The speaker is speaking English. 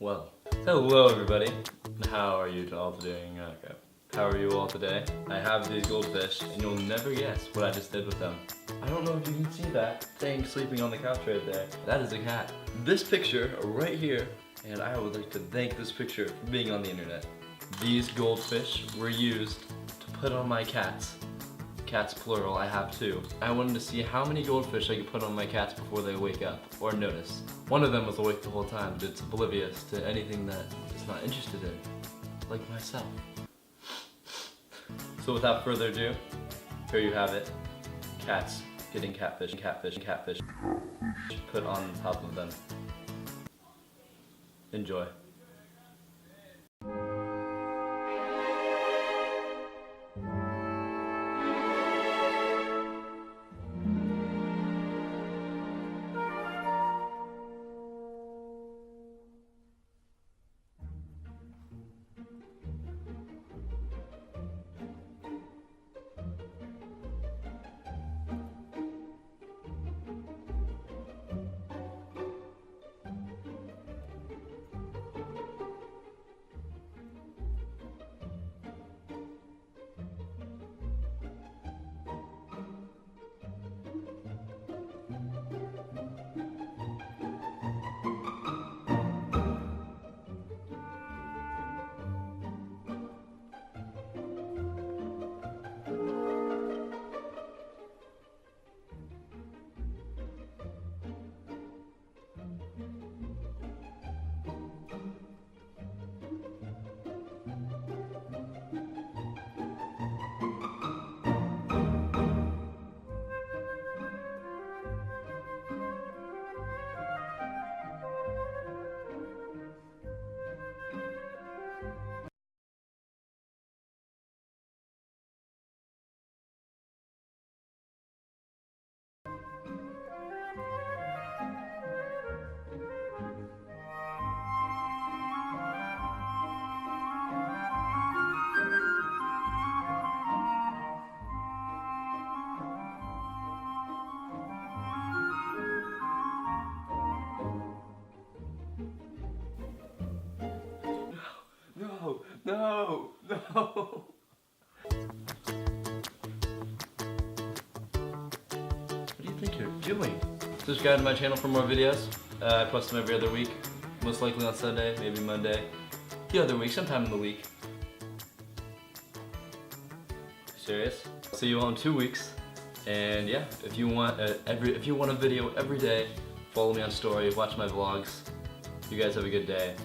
Well, hello everybody. How are you all doing? Okay. How are you all today? I have these goldfish, and you'll never guess what I just did with them. I don't know if you can see that thing sleeping on the couch right there. That is a cat. This picture right here, and I would like to thank this picture for being on the internet. These goldfish were used to put on my cats. Cats plural, I have two. I wanted to see how many goldfish I could put on my cats before they wake up, or notice. One of them was awake the whole time, but it's oblivious to anything that it's not interested in, like myself. So without further ado, here you have it. Cats getting catfish put on top of them. Enjoy. No! What do you think you're doing? Subscribe to my channel for more videos. I post them every other week. Most likely on Sunday, maybe Monday. The other week, sometime in the week. Serious? See you all in 2 weeks. And yeah, if you want a video every day, follow me on Storie, watch my vlogs. You guys have a good day.